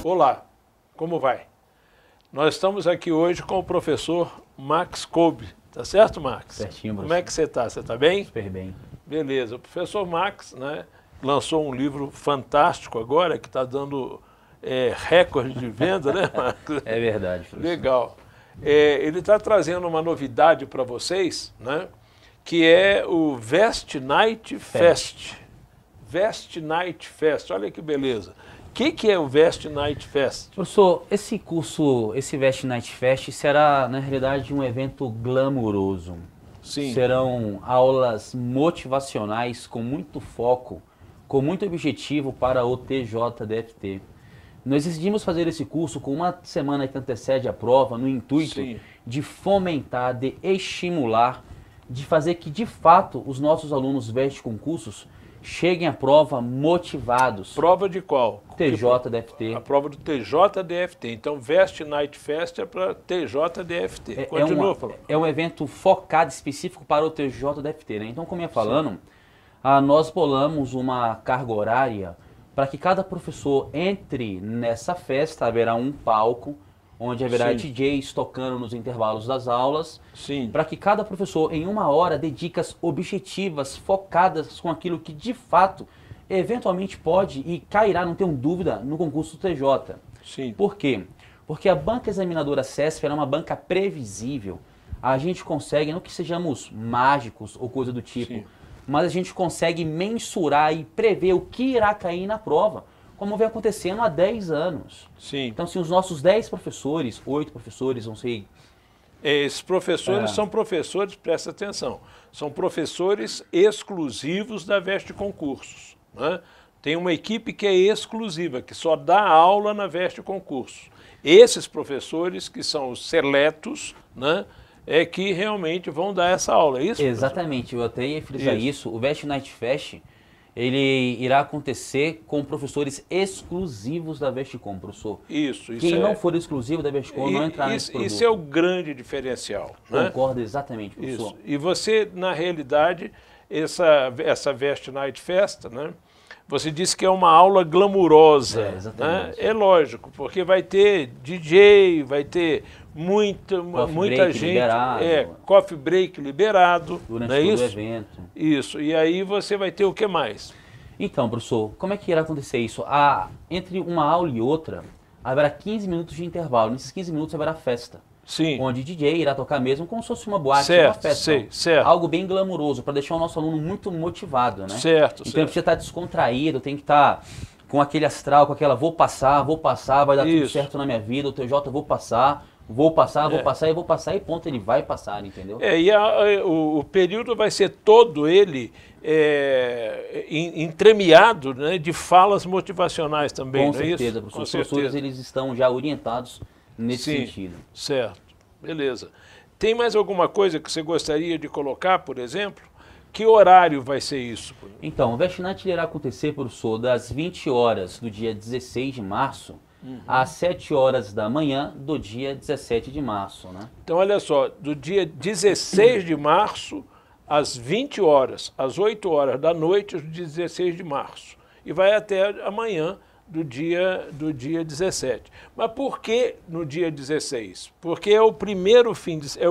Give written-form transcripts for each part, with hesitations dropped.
Olá, como vai? Nós estamos aqui hoje com o professor Max Kolbe. Tá certo, Max? Certinho, professor. Como é que você está? Você está bem? Super bem. Beleza. O professor Max, né, lançou um livro fantástico agora, que está dando recorde de venda, né, Max? É verdade, professor. Legal. Ele está trazendo uma novidade para vocês, né, que é o Vest Night Fest. Vest Night Fest, olha que beleza. O que é o Vest Night Fest? Professor, esse curso, esse Vest Night Fest será, na realidade, um evento glamouroso. Sim. Serão aulas motivacionais com muito foco, com muito objetivo para o TJDFT. Nós decidimos fazer esse curso com uma semana que antecede a prova, no intuito Sim. de fomentar, de estimular, de fazer que, de fato, os nossos alunos VEST concursos cheguem à prova motivados. Prova de qual? TJDFT. A prova do TJDFT. Então, Vest Night Fest é para TJDFT. Continua falando. É um evento focado específico para o TJDFT, né? Então, como eu ia falando, nós bolamos uma carga horária para que cada professor entre nessa festa. Haverá um palco, onde haverá DJs tocando nos intervalos das aulas, para que cada professor, em uma hora, dedique dicas objetivas, focadas com aquilo que, de fato, eventualmente pode e cairá, não tenho dúvida, no concurso TJ. Sim. Por quê? Porque a banca examinadora CESP é uma banca previsível. A gente consegue, não que sejamos mágicos ou coisa do tipo, mas a gente consegue mensurar e prever o que irá cair na prova, como vem acontecendo há 10 anos. Sim. Então, se os nossos 10 professores, 8 professores, não sei... Esses professores são professores, presta atenção, são professores exclusivos da Vest Concursos, né? Tem uma equipe que é exclusiva, que só dá aula na Vest Concursos. Esses professores, que são os seletos, né, é que realmente vão dar essa aula, é isso? Exatamente, eu até ia frisar isso. O Vest Night Fest, ele irá acontecer com professores exclusivos da Vestcom, professor. Isso. Quem não for exclusivo da Vestcom não entrará nesse produto. Isso é o grande diferencial. Concordo, exatamente, professor. Isso. E você, na realidade, essa Vest Night Fest, né? Você disse que é uma aula glamurosa. Exatamente. Né? É lógico, porque vai ter DJ, vai ter muita gente. Liberado. Coffee break liberado. Durante não é todo isso? o evento. Isso. E aí você vai ter o que mais? Então, professor, como é que irá acontecer isso? Entre uma aula e outra, haverá 15 minutos de intervalo. Nesses 15 minutos haverá festa. Sim. Onde o DJ irá tocar mesmo como se fosse uma boate, certo, uma festa. certo. Algo bem glamuroso, para deixar o nosso aluno muito motivado, né? Certo, então ele precisa estar descontraído, tem que estar com aquele astral, com aquela vou passar, vai dar tudo certo na minha vida, o TJ vou passar e ponto, ele vai passar, entendeu? O período vai ser todo ele entremeado, né, de falas motivacionais também, Com não é isso? Certeza, professor. Os professores eles estão já orientados nesse sentido. Certo, beleza. Tem mais alguma coisa que você gostaria de colocar, por exemplo? Que horário vai ser isso? Então, o Vest Night irá acontecer, professor, das 20 horas do dia 16 de março às 7 horas da manhã do dia 17 de março, né? Então, olha só, do dia 16 de março às 20 horas, às 8 horas da noite, do dia 16 de março. E vai até amanhã, do dia 17. Mas por que no dia 16? Porque é o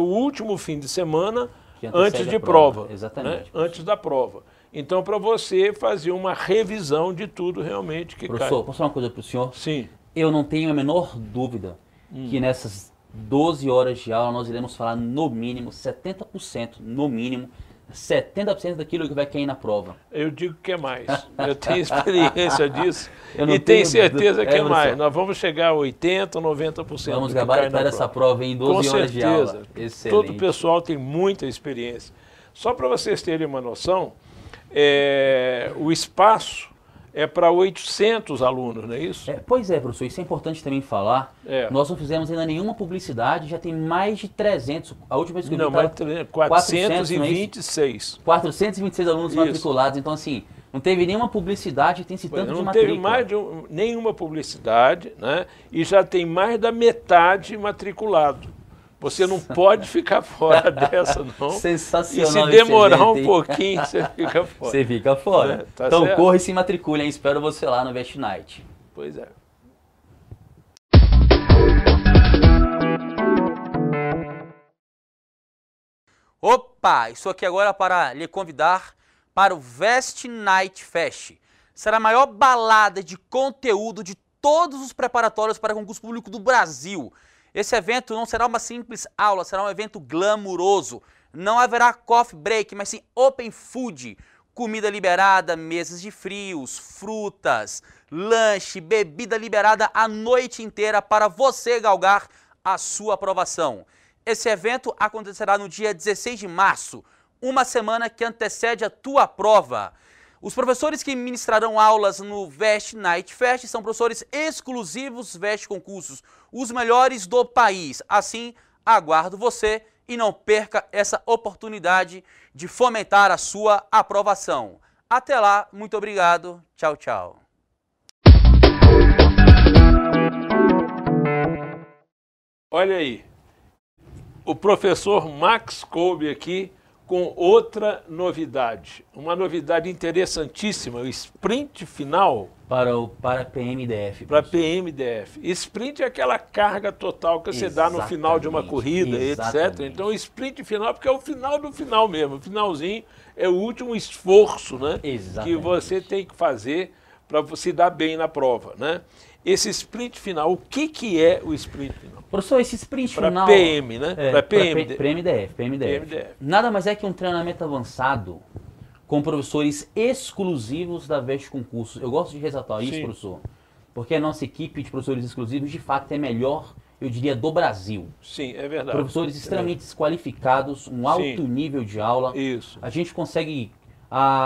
último fim de semana antes de prova. Exatamente. Né? Antes da prova. Então, para você fazer uma revisão de tudo realmente que Professor, cai. posso falar uma coisa para o senhor? Sim. Eu não tenho a menor dúvida que nessas 12 horas de aula nós iremos falar no mínimo 70%, no mínimo 70% daquilo que vai cair na prova. Eu digo que é mais. Eu tenho experiência disso e tenho certeza que é mais. Nós vamos chegar a 80%, 90%. Vamos gabaritar essa prova em 12 horas de aula. Excelente. Todo o pessoal tem muita experiência. Só para vocês terem uma noção, o espaço é para 800 alunos, não é isso? Pois é, professor, isso é importante também falar. Nós não fizemos ainda nenhuma publicidade, já tem mais de 300. A última vez que eu vi, mais 426. 426 alunos matriculados, então assim, não teve nenhuma publicidade, tem-se tanto de matrícula. Não teve nenhuma publicidade, né? E já tem mais da metade matriculado. Você não pode ficar fora dessa, não. Sensacional. E se demorar um pouquinho, você fica fora. Você fica fora. Tá então certo? corra e se matricule, hein? Espero você lá no Vest Night. Pois é. Opa, estou aqui agora para lhe convidar para o Vest Night Fest. Será a maior balada de conteúdo de todos os preparatórios para concurso público do Brasil. Esse evento não será uma simples aula, será um evento glamuroso. Não haverá coffee break, mas sim open food. Comida liberada, mesas de frios, frutas, lanche, bebida liberada a noite inteira para você galgar a sua aprovação. Esse evento acontecerá no dia 16 de março, uma semana que antecede a tua prova. Os professores que ministrarão aulas no Vest Night Fest são professores exclusivos Vest Concursos, os melhores do país. Assim, aguardo você e não perca essa oportunidade de fomentar a sua aprovação. Até lá, muito obrigado. Tchau, tchau. Olha aí, o professor Max Kolbe aqui com outra novidade. Uma novidade interessantíssima, o sprint final. Para PMDF. Para PMDF. Sprint é aquela carga total que você dá no final de uma corrida, etc. Então, o sprint final, porque é o final do final mesmo. O finalzinho é o último esforço, né, que você tem que fazer para se dar bem na prova, né? Esse sprint final, o que é o sprint final? Professor, esse sprint final... Para PM, né? Para PMDF. Nada mais é que um treinamento avançado com professores exclusivos da Vest Concursos. Eu gosto de ressaltar isso, professor, porque a nossa equipe de professores exclusivos, de fato, é melhor, eu diria, do Brasil. Sim, é verdade. Professores extremamente qualificados, um alto nível de aula. Isso. A gente consegue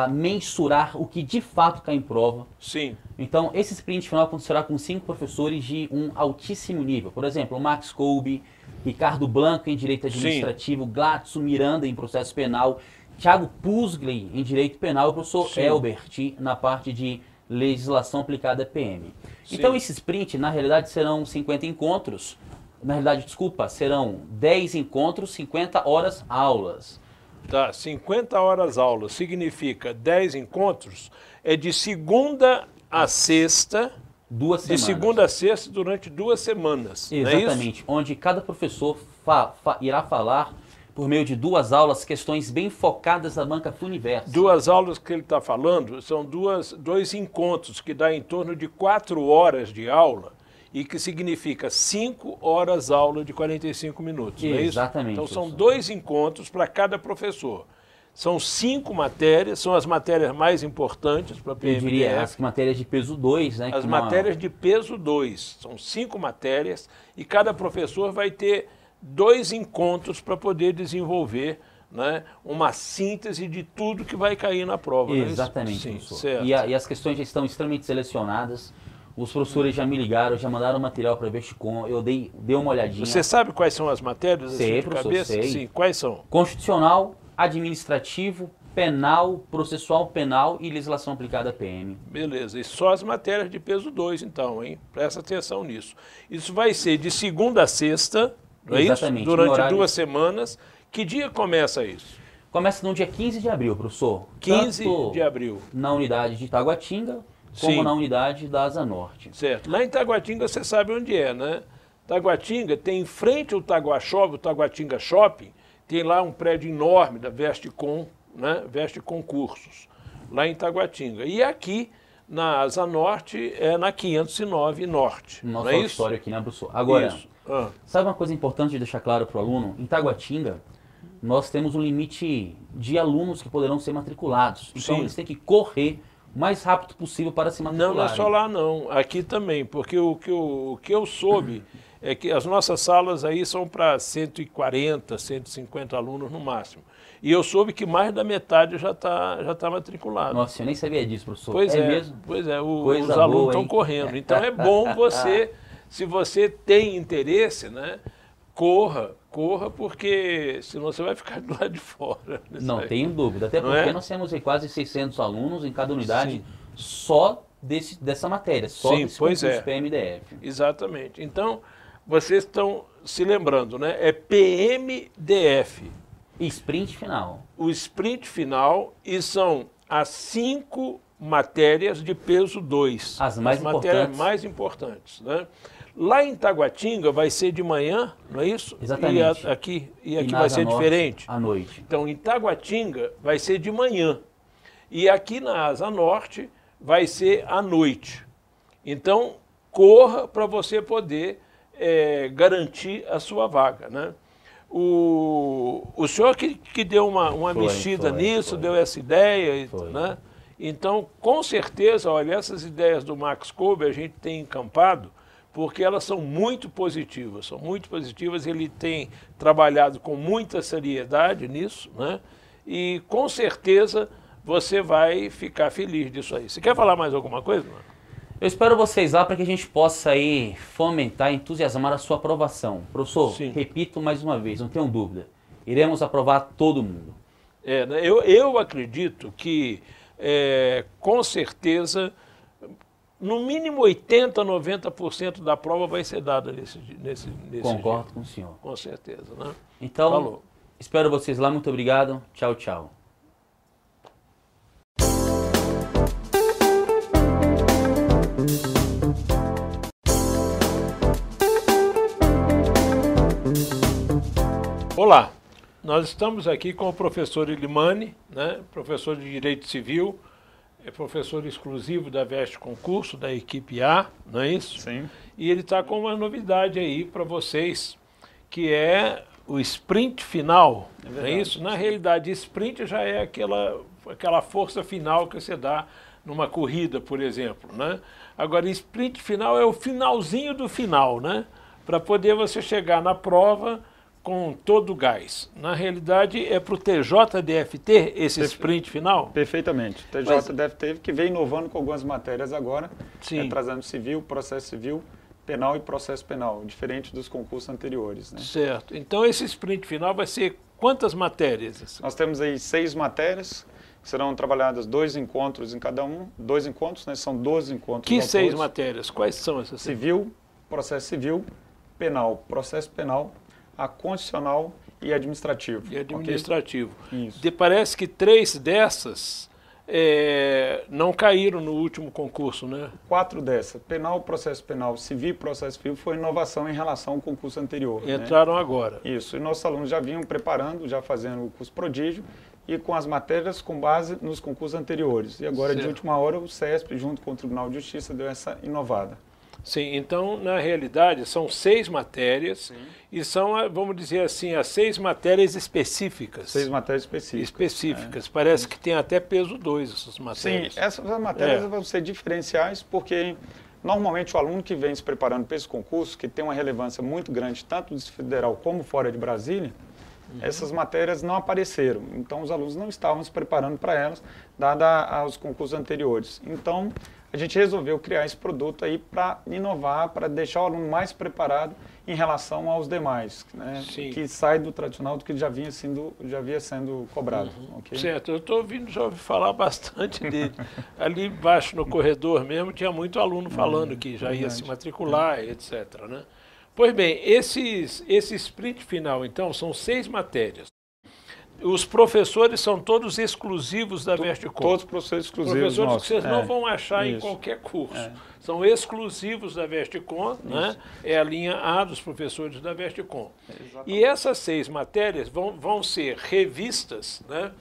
mensurar o que de fato cai em prova. Sim. Então, esse sprint final acontecerá com 5 professores de um altíssimo nível. Por exemplo, o Max Kolbe, Ricardo Blanco em Direito Administrativo, Gladson Miranda em Processo Penal, Thiago Pusgley em Direito Penal e o professor Elbert na parte de Legislação Aplicada PM. Então, esse sprint, na realidade, serão 50 encontros. Na realidade, desculpa, serão 10 encontros, 50 horas aulas. Tá, 50 horas aula significa 10 encontros, é de segunda a sexta, 2 semanas. De segunda a sexta durante 2 semanas. Exatamente, onde cada professor irá falar, por meio de 2 aulas, questões bem focadas na banca Funiverso. 2 aulas que ele está falando são 2 encontros que dá em torno de 4 horas de aula, e que significa 5 horas aula de 45 minutos, não é isso? Exatamente. Então são 2 encontros para cada professor. São 5 matérias, são as matérias mais importantes para a PMDF. Eu diria as matérias de peso 2, né? As matérias de peso 2. São 5 matérias e cada professor vai ter 2 encontros para poder desenvolver, né, uma síntese de tudo que vai cair na prova. Exatamente, sim, professor. certo. E as questões já estão extremamente selecionadas. Os professores já me ligaram, já mandaram material para a Vestcom, eu dei uma olhadinha. Você sabe quais são as matérias? Sei, professor, cabeça? sei. Sim, quais são? Constitucional, administrativo, penal, processual penal e legislação aplicada PM. Beleza, e só as matérias de peso 2 então, hein? Presta atenção nisso. Isso vai ser de segunda a sexta, não é isso? Durante 2 semanas. Que dia começa isso? Começa no dia 15 de abril, professor. 15 de abril. Na unidade de Taguatinga, como na unidade da Asa Norte. Certo. Lá em Taguatinga você sabe onde é, né? Taguatinga tem em frente ao Taguatinga, o Taguatinga Shopping, tem lá um prédio enorme da Vestcom, né? Vest Concursos, lá em Taguatinga. E aqui na Asa Norte é na 509 Norte. Nossa história aqui, né, professor? Agora, sabe uma coisa importante de deixar claro para o aluno? Em Taguatinga, nós temos um limite de alunos que poderão ser matriculados. Então, eles têm que correr o mais rápido possível para se matricular. Não é só lá não, aqui também, porque o que eu soube é que as nossas salas aí são para 140, 150 alunos no máximo. E eu soube que mais da metade já tá matriculado. Nossa, eu nem sabia disso, professor. Pois é mesmo? Pois é, os alunos estão correndo. Então é bom você, se você tem interesse, né, corra, porque senão você vai ficar do lado de fora. Não tenho dúvida, até porque nós temos quase 600 alunos em cada unidade só dessa matéria, só desse concurso PMDF. Exatamente. Então, vocês estão se lembrando, né? É PMDF. Sprint final. O sprint final, e são as 5 matérias de peso 2. As matérias mais importantes, né? Lá em Taguatinga vai ser de manhã, não é isso? Exatamente. E aqui vai ser diferente? À noite. Então, em Taguatinga vai ser de manhã. E aqui na Asa Norte vai ser à noite. Então, corra para você poder garantir a sua vaga, né? O senhor que deu uma mexida nisso, deu essa ideia, né? Então, com certeza, olha, essas ideias do Max Kolbe a gente tem encampado, porque elas são muito positivas, ele tem trabalhado com muita seriedade nisso, né? E com certeza você vai ficar feliz disso aí. Você quer falar mais alguma coisa, mano? Eu espero vocês lá para que a gente possa aí fomentar, entusiasmar a sua aprovação. Professor, Sim. Repito mais uma vez, não tenham dúvida, iremos aprovar todo mundo. Né? Eu acredito que, com certeza, no mínimo 80%, 90% da prova vai ser dada nesse Concordo dia. com o senhor. Com certeza, né? Então, Falou. Espero vocês lá. Muito obrigado. Tchau, tchau. Olá, nós estamos aqui com o professor Ilimani, né? Professor de Direito Civil, professor exclusivo da Veste Concurso, da equipe A, não é isso? Sim. E ele está com uma novidade aí para vocês, que é o sprint final, não é isso? Na realidade, sprint já é aquela força final que você dá numa corrida, por exemplo, né? Agora, sprint final é o finalzinho do final, né? Para poder você chegar na prova com todo o gás. Na realidade, é para o TJDFT esse sprint final? Perfeitamente. O TJDFT que vem inovando com algumas matérias agora, trazendo civil, processo civil, penal e processo penal, diferente dos concursos anteriores, né? Certo. Então, esse sprint final vai ser quantas matérias? Nós temos aí 6 matérias, que serão trabalhadas 2 encontros em cada um. 2 encontros, né? São 12 encontros. Que 6 matérias? Quais são essas? Civil, processo civil, penal, processo penal, a constitucional e administrativo. E administrativo. Okay? Isso. Parece que 3 dessas não caíram no último concurso, né? 4 dessas, penal, processo penal, civil e processo civil, foi inovação em relação ao concurso anterior. Entraram, né? Agora. Isso, e nossos alunos já vinham preparando, já fazendo o curso prodígio, e com as matérias com base nos concursos anteriores. E agora, de última hora, o CESP, junto com o Tribunal de Justiça, deu essa inovada. Sim, então, na realidade, são 6 matérias, e são, vamos dizer assim, as 6 matérias específicas. 6 matérias específicas. Parece que tem até peso 2 essas matérias. Sim, essas matérias vão ser diferenciais, porque normalmente o aluno que vem se preparando para esse concurso, que tem uma relevância muito grande, tanto do federal como fora de Brasília, essas matérias não apareceram. Então, os alunos não estavam se preparando para elas, dada aos concursos anteriores. Então, a gente resolveu criar esse produto aí para inovar, para deixar o aluno mais preparado em relação aos demais, né? Que sai do tradicional do que já vinha sendo cobrado. Okay? Certo, eu estou já ouvi falar bastante dele. Ali embaixo no corredor mesmo tinha muito aluno falando que já ia se matricular, etc. Né? Pois bem, esse sprint final, então, são 6 matérias. Os professores são todos exclusivos da Vestcom. Todos professores exclusivos. Professores que vocês não vão achar em qualquer curso. São exclusivos da Vestcom, né? É a linha A dos professores da Vestcom. E essas 6 matérias vão ser revistas, né,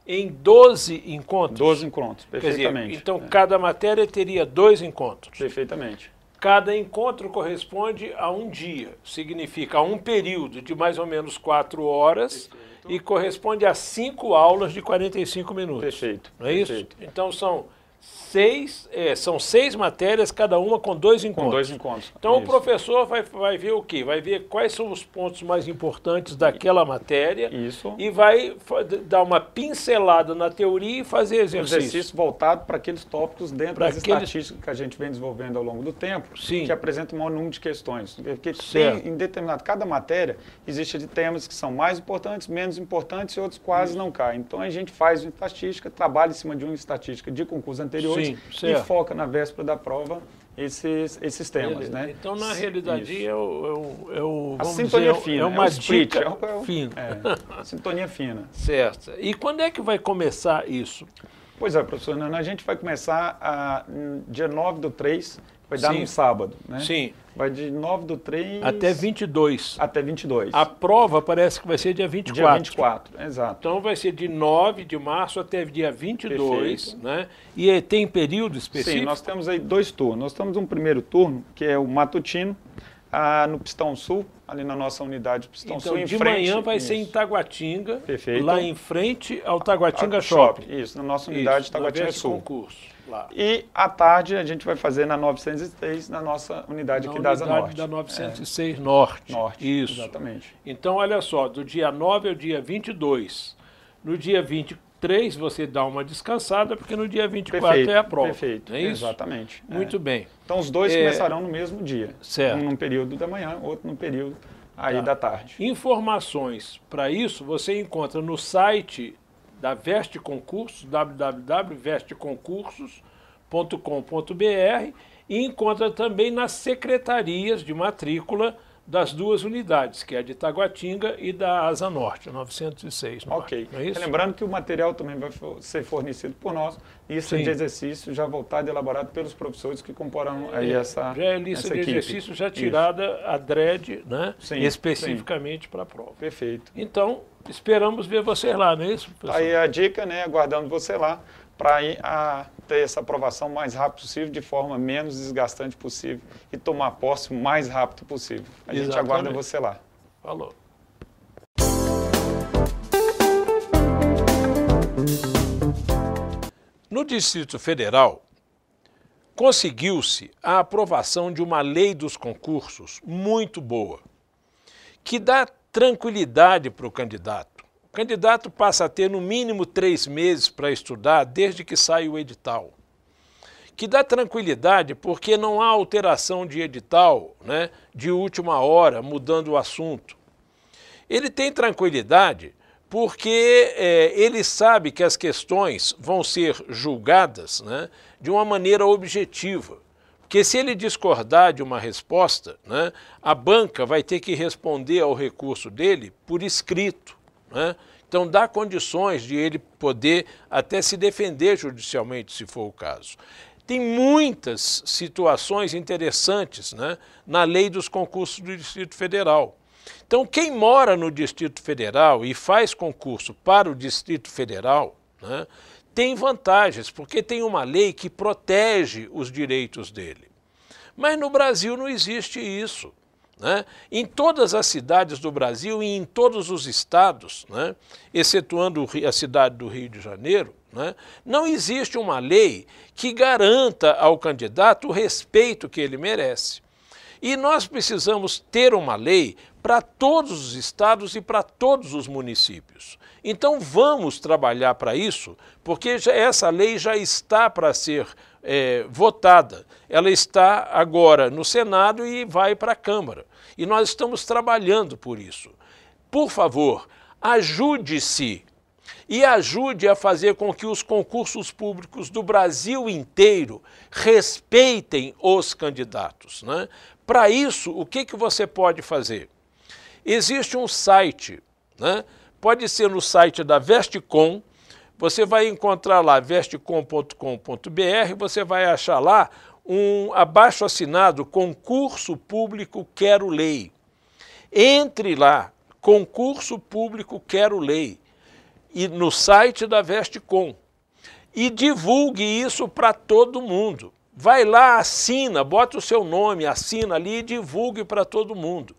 em 12 encontros. 12 encontros, perfeitamente. Quer dizer, então, cada matéria teria 2 encontros. Perfeitamente. Cada encontro corresponde a um dia, significa a um período de mais ou menos 4 horas, e corresponde a 5 aulas de 45 minutos. Perfeito. Não é isso? Então são 6 matérias, cada uma com 2 encontros. Com 2 encontros. Então o professor vai ver o quê? Vai ver quais são os pontos mais importantes daquela matéria. Isso. E vai dar uma pincelada na teoria e fazer exercício. Exercício voltado para aqueles tópicos dentro das estatísticas que a gente vem desenvolvendo ao longo do tempo, que apresentam um maior número de questões. Porque tem, em cada matéria, existe de temas que são mais importantes, menos importantes e outros quase não caem. Então a gente faz uma estatística, trabalha em cima de uma estatística de concurso anteriores e foca na véspera da prova esses temas, né? Então, na realidade, a sintonia fina, é uma dica fina. Sintonia fina. Certo. E quando é que vai começar isso? Pois é, professor Nana, a gente vai começar dia 9/3, vai dar num sábado, né? Sim. Vai de 9/3... Até 22. Até 22. A prova parece que vai ser dia 24. Dia 24, exato. Então vai ser de 9 de março até dia 22, perfeito, né? E tem período específico? Sim, nós temos aí 2 turnos. Nós temos um primeiro turno, que é o matutino, no Pistão Sul, ali na nossa unidade Pistão Sul, em de frente... manhã vai ser em Taguatinga, perfeito, lá em frente ao Taguatinga Shopping. Isso, na nossa unidade Taguatinga na Sul. Concurso. Lá. E à tarde a gente vai fazer na 906, na nossa unidade aqui da Asa Norte. Da 906 Norte. Isso. Exatamente. Então, olha só, do dia 9 ao dia 22. No dia 23 você dá uma descansada, porque no dia 24 perfeito, é a prova. Perfeito, é isso? Exatamente. Muito bem. Então os dois começarão no mesmo dia. Certo. Um num período da manhã, outro no período aí da tarde. Informações para isso você encontra no site da Veste Concursos, www.vesteconcursos.com.br, e encontra também nas secretarias de matrícula das duas unidades, que é a de Taguatinga e da Asa Norte, 906 Norte. Ok. Não é isso? Lembrando que o material também vai ser fornecido por nós, lista de exercício já voltado e elaborado pelos professores que comporão aí essa já é lista de exercício já tirada adrede, né? Sim, especificamente para a prova. Perfeito. Então, esperamos ver você lá, não é isso, professor? Aí a dica, né, aguardando você lá, para ter essa aprovação o mais rápido possível, de forma menos desgastante possível e tomar posse o mais rápido possível. A gente aguarda você lá. Falou. No Distrito Federal, conseguiu-se a aprovação de uma lei dos concursos muito boa, que dá tranquilidade para o candidato. O candidato passa a ter no mínimo 3 meses para estudar desde que sai o edital. Que dá tranquilidade porque não há alteração de edital, né, de última hora, mudando o assunto. Ele tem tranquilidade porque ele sabe que as questões vão ser julgadas, né, de uma maneira objetiva. Porque se ele discordar de uma resposta, né, a banca vai ter que responder ao recurso dele por escrito, né? Então dá condições de ele poder até se defender judicialmente, se for o caso. Tem muitas situações interessantes, né, na lei dos concursos do Distrito Federal. Então quem mora no Distrito Federal e faz concurso para o Distrito Federal, né, tem vantagens, porque tem uma lei que protege os direitos dele. Mas no Brasil não existe isso, né? Em todas as cidades do Brasil e em todos os estados, né, excetuando a cidade do Rio de Janeiro, né, não existe uma lei que garanta ao candidato o respeito que ele merece. E nós precisamos ter uma lei para todos os estados e para todos os municípios. Então vamos trabalhar para isso, porque essa lei já está para ser votada. Ela está agora no Senado e vai para a Câmara. E nós estamos trabalhando por isso. Por favor, ajude-se e ajude a fazer com que os concursos públicos do Brasil inteiro respeitem os candidatos, né? Para isso, o que você pode fazer? Existe um site, né? Pode ser no site da Vestecom, você vai encontrar lá vestecom.com.br, você vai achar lá um abaixo-assinado Concurso Público Quero Lei. Entre lá, Concurso Público Quero Lei, e no site da Vestecom, e divulgue isso para todo mundo. Vai lá, assina, bota o seu nome, assina ali e divulgue para todo mundo.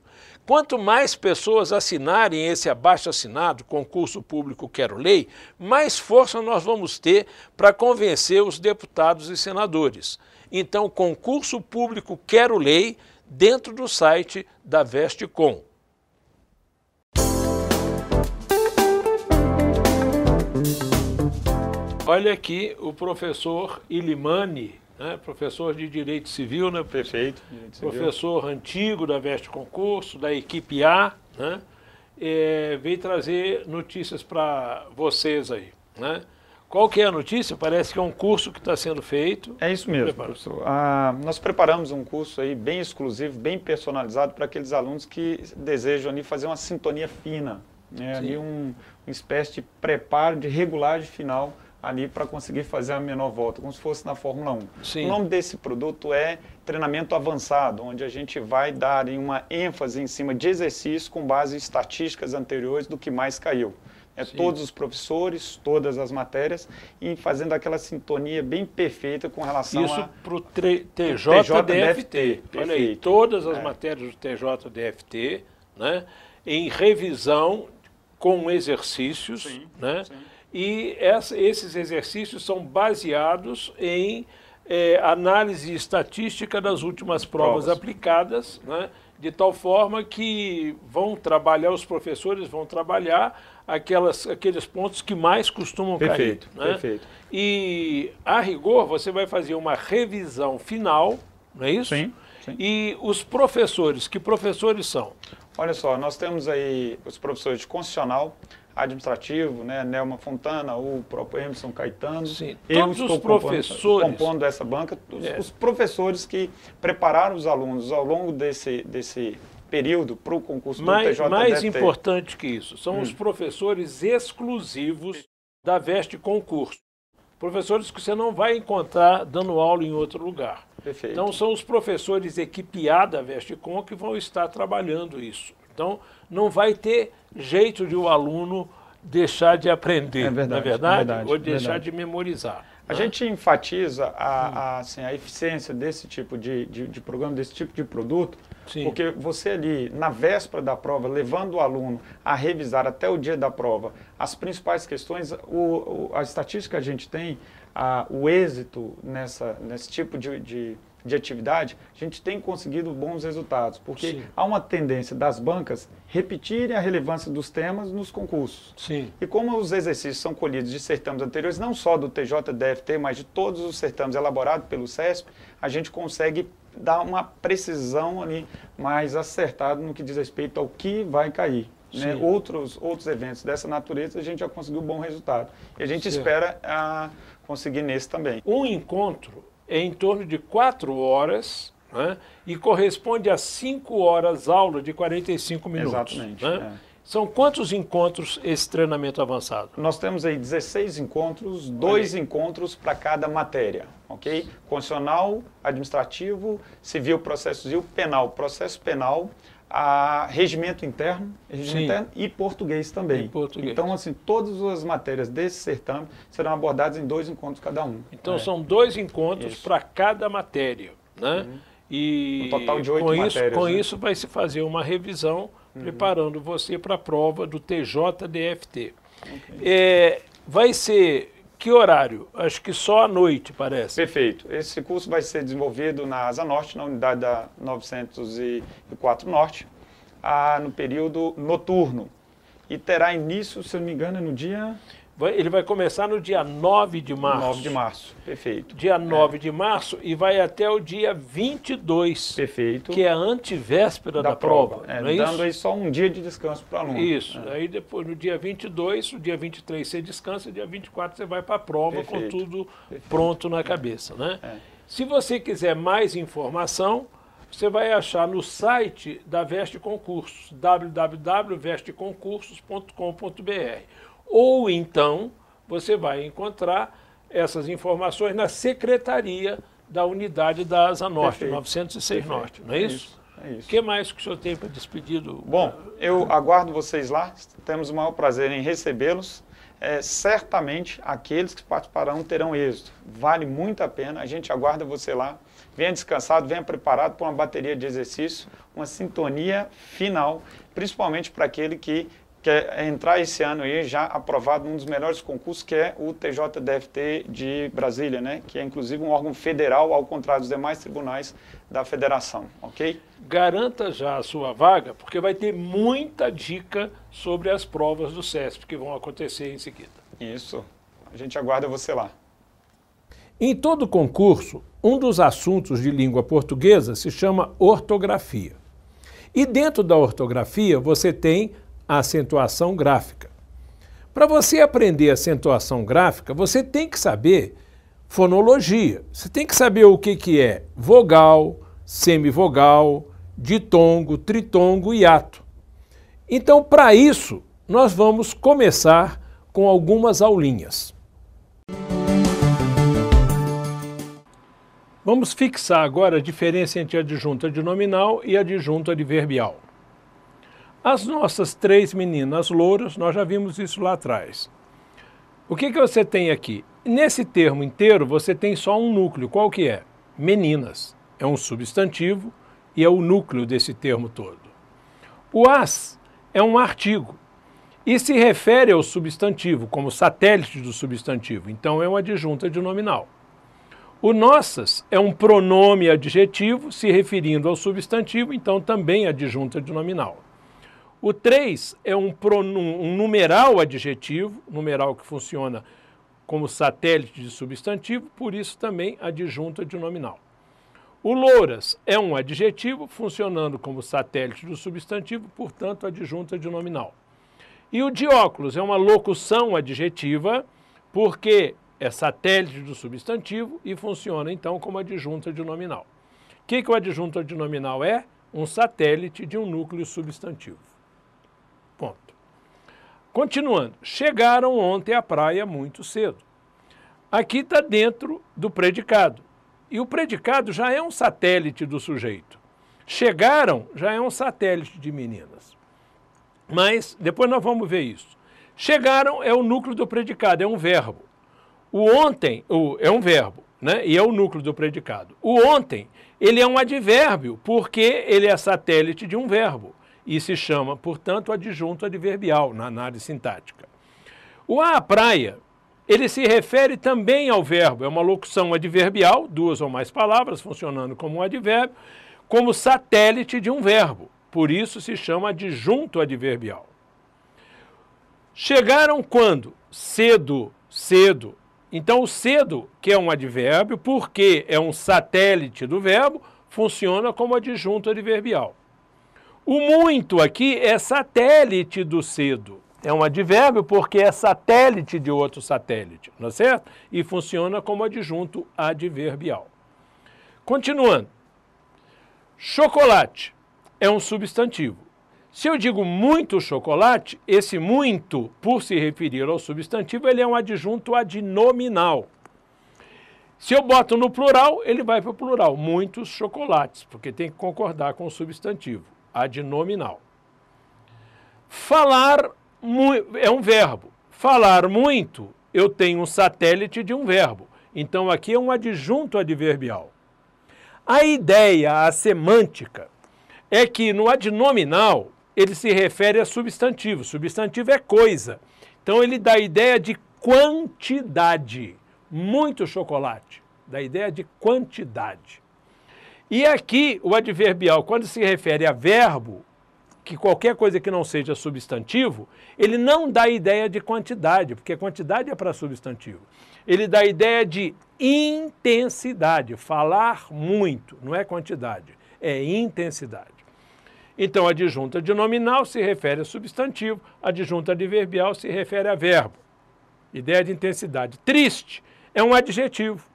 Quanto mais pessoas assinarem esse abaixo-assinado, Concurso Público Quero Lei, mais força nós vamos ter para convencer os deputados e senadores. Então, Concurso Público Quero Lei, dentro do site da Vestecom. Olha aqui o professor Ilimani, né, professor de Direito Civil, né? Perfeito. Professor antigo da Veste Concurso, da equipe A, né? Veio trazer notícias para vocês aí, né? Qual que é a notícia? Parece que é um curso que está sendo feito. É isso mesmo, professor. Nós preparamos um curso aí bem exclusivo, bem personalizado para aqueles alunos que desejam ali fazer uma sintonia fina, né? Ali uma espécie de preparo de regulagem final ali para conseguir fazer a menor volta, como se fosse na Fórmula 1. Sim. O nome desse produto é treinamento avançado, onde a gente vai dar uma ênfase em cima de exercícios com base em estatísticas anteriores do que mais caiu. Todos os professores, todas as matérias, e fazendo aquela sintonia bem perfeita com relação isso a... para o TJDFT. Olha aí, todas as É. matérias do TJDFT, né, em revisão com exercícios, Sim, né, sim. e esses exercícios são baseados em análise estatística das últimas provas aplicadas, né, de tal forma que os professores vão trabalhar aqueles pontos que mais costumam cair. Né? Perfeito. E, a rigor, você vai fazer uma revisão final, não é isso? Sim, sim. E os professores, que professores são? Olha só, nós temos aí os professores de constitucional, administrativo, né, Nelma Fontana, o próprio Emerson Caetano. Sim, Eu todos estou os professores compondo essa banca, os professores que prepararam os alunos ao longo desse período para o concurso do TJDFT. Mais importante que isso, são os professores exclusivos da Veste Concurso. Professores que você não vai encontrar dando aula em outro lugar. Perfeito. Então, são os professores Equipe A da Vestcom que vão estar trabalhando isso. Então, não vai ter jeito de o aluno deixar de aprender, não é verdade? Ou deixar de memorizar. A gente enfatiza a eficiência desse tipo de programa, desse tipo de produto, Sim. porque você ali, na véspera da prova, levando o aluno a revisar até o dia da prova as principais questões, a estatística que a gente tem, o êxito nesse tipo de atividade, a gente tem conseguido bons resultados, porque Sim. há uma tendência das bancas repetirem a relevância dos temas nos concursos. Sim. E como os exercícios são colhidos de certames anteriores, não só do TJDFT, mas de todos os certames elaborados pelo CESP, a gente consegue dar uma precisão ali mais acertada no que diz respeito ao que vai cair. Né? Outros eventos dessa natureza, a gente já conseguiu bom resultado. E a gente espera conseguir nesse também. Um encontro é em torno de 4 horas, né, e corresponde a 5 horas aula de 45 minutos. Exatamente. Né? São quantos encontros esse treinamento avançado? Nós temos aí 16 encontros, 2 encontros para cada matéria, ok? Constitucional, administrativo, civil, processo civil, penal. Processo penal, regimento interno e português também. Então, assim, todas as matérias desse certame serão abordadas em 2 encontros cada um. Então, são 2 encontros para cada matéria, né? E um total de 8 matérias. Com isso, vai se fazer uma revisão, preparando você para a prova do TJDFT. Vai ser que horário? Acho que só à noite, parece. Perfeito. Esse curso vai ser desenvolvido na Asa Norte, na unidade da 904 Norte, no período noturno. E terá início, se eu não me engano, no dia... Ele vai começar no dia 9 de março. 9 de março, perfeito. Dia 9 de março e vai até o dia 22. Perfeito. Que é a antivéspera da prova. Não é dando isso? aí só um dia de descanso para o aluno. Isso. Aí depois, no dia 22, o dia 23 você descansa, dia 24 você vai para a prova com tudo pronto na cabeça. Né? Se você quiser mais informação, você vai achar no site da Veste Concursos, www.vesteconcursos.com.br. Ou então, você vai encontrar essas informações na secretaria da unidade da Asa Norte, 906 Norte, não é isso? É isso. O que mais que o senhor tem para despedir? Bom, eu aguardo vocês lá, temos o maior prazer em recebê-los. Certamente, aqueles que participarão terão êxito. Vale muito a pena, a gente aguarda você lá. Venha descansado, venha preparado para uma bateria de exercício, uma sintonia final, principalmente para aquele que quer entrar esse ano aí já aprovado num dos melhores concursos, que é o TJDFT de Brasília, né? Que é inclusive um órgão federal, ao contrário dos demais tribunais da federação, ok? Garanta já a sua vaga, porque vai ter muita dica sobre as provas do CESP que vão acontecer em seguida. Isso, a gente aguarda você lá. Em todo concurso, um dos assuntos de língua portuguesa se chama ortografia. E dentro da ortografia você tem a acentuação gráfica. Para você aprender acentuação gráfica, você tem que saber fonologia. Você tem que saber o que é vogal, semivogal, ditongo, tritongo e hiato. Então, para isso, nós vamos começar com algumas aulinhas. Vamos fixar agora a diferença entre adjunto adnominal e adjunto adverbial. As nossas 3 meninas louras, nós já vimos isso lá atrás. O que você tem aqui? Nesse termo inteiro, você tem só um núcleo. Qual que é? Meninas. É um substantivo e é o núcleo desse termo todo. O as é um artigo e se refere ao substantivo, como satélite do substantivo. Então, é um adjunto adnominal. O nossas é um pronome adjetivo se referindo ao substantivo, então também adjunto adnominal. O 3 é um numeral adjetivo, numeral que funciona como satélite de substantivo, por isso também adjunto adnominal. O louras é um adjetivo funcionando como satélite do substantivo, portanto adjunto adnominal. E o de óculos é uma locução adjetiva, porque é satélite do substantivo e funciona então como adjunto adnominal. O que o adjunto adnominal é? Um satélite de um núcleo substantivo. Ponto. Continuando, chegaram ontem à praia muito cedo. Aqui está dentro do predicado. E o predicado já é um satélite do sujeito. Chegaram já é um satélite de meninas. Mas depois nós vamos ver isso. Chegaram é o núcleo do predicado, é um verbo. O ontem é um verbo, né? E é o núcleo do predicado. O ontem, ele é um advérbio, porque ele é satélite de um verbo. E se chama, portanto, adjunto adverbial na análise sintática. O à praia, ele se refere também ao verbo. É uma locução adverbial, 2 ou mais palavras, funcionando como um advérbio, como satélite de um verbo. Por isso se chama adjunto adverbial. Chegaram quando? Cedo, cedo. Então, o cedo, que é um advérbio, porque é um satélite do verbo, funciona como adjunto adverbial. O muito aqui é satélite do cedo. É um advérbio porque é satélite de outro satélite, não é certo? E funciona como adjunto adverbial. Continuando. Chocolate é um substantivo. Se eu digo muito chocolate, esse muito, por se referir ao substantivo, ele é um adjunto adnominal. Se eu boto no plural, ele vai para o plural. Muitos chocolates, porque tem que concordar com o substantivo. Adnominal. Falar é um verbo. Falar muito, eu tenho um satélite de um verbo. Então, aqui é um adjunto adverbial. A ideia, a semântica, é que no adnominal, ele se refere a substantivo. Substantivo é coisa. Então, ele dá a ideia de quantidade. Muito chocolate. Dá a ideia de quantidade. E aqui, o adverbial, quando se refere a verbo, que qualquer coisa que não seja substantivo, ele não dá a ideia de quantidade, porque quantidade é para substantivo. Ele dá a ideia de intensidade. Falar muito, não é quantidade, é intensidade. Então, adjunto adnominal se refere a substantivo, adjunto adverbial se refere a verbo. Ideia de intensidade. Triste é um adjetivo.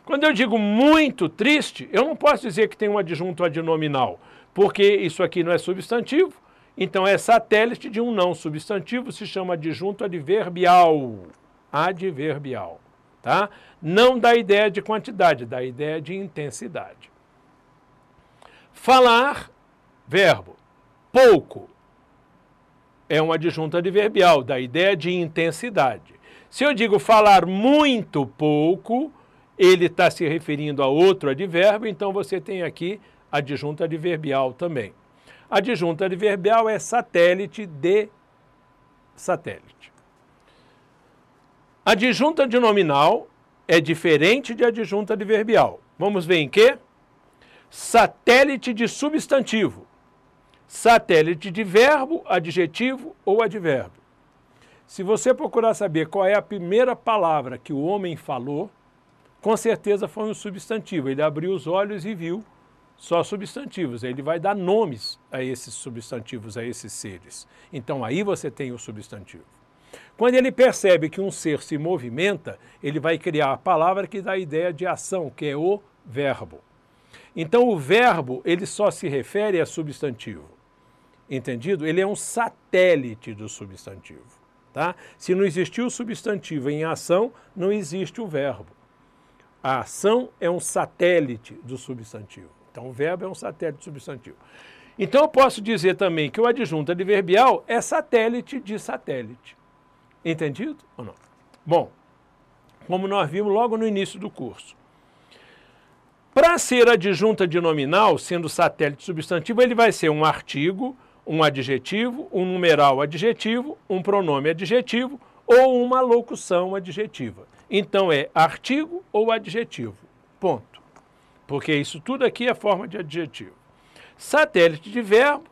Quando eu digo muito triste, eu não posso dizer que tem um adjunto adnominal, porque isso aqui não é substantivo, então é satélite de um não substantivo, se chama adjunto adverbial. Adverbial, tá? Não dá ideia de quantidade, dá ideia de intensidade. Falar, verbo. Pouco é um adjunto adverbial, dá ideia de intensidade. Se eu digo falar muito pouco, ele está se referindo a outro advérbio, então você tem aqui adjunto adverbial também. Adjunto adverbial é satélite de satélite. Adjunto adnominal é diferente de adjunto adverbial. Vamos ver em quê? Satélite de substantivo. Satélite de verbo, adjetivo ou advérbio. Se você procurar saber qual é a primeira palavra que o homem falou, com certeza foi um substantivo. Ele abriu os olhos e viu só substantivos. Ele vai dar nomes a esses substantivos, a esses seres. Então aí você tem o substantivo. Quando ele percebe que um ser se movimenta, ele vai criar a palavra que dá a ideia de ação, que é o verbo. Então o verbo, ele só se refere a substantivo. Entendido? Ele é um satélite do substantivo. Tá? Se não existiu o substantivo em ação, não existe o verbo. A ação é um satélite do substantivo. Então, o verbo é um satélite do substantivo. Então, eu posso dizer também que o adjunto adverbial é satélite de satélite. Entendido ou não? Bom, como nós vimos logo no início do curso. Para ser adjunto adnominal, sendo satélite substantivo, ele vai ser um artigo, um adjetivo, um numeral adjetivo, um pronome adjetivo ou uma locução adjetiva. Então é artigo ou adjetivo, ponto. Porque isso tudo aqui é forma de adjetivo. Satélite de verbo,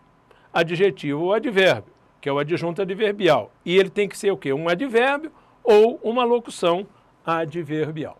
adjetivo ou advérbio, que é o adjunto adverbial. E ele tem que ser o quê? Um advérbio ou uma locução adverbial.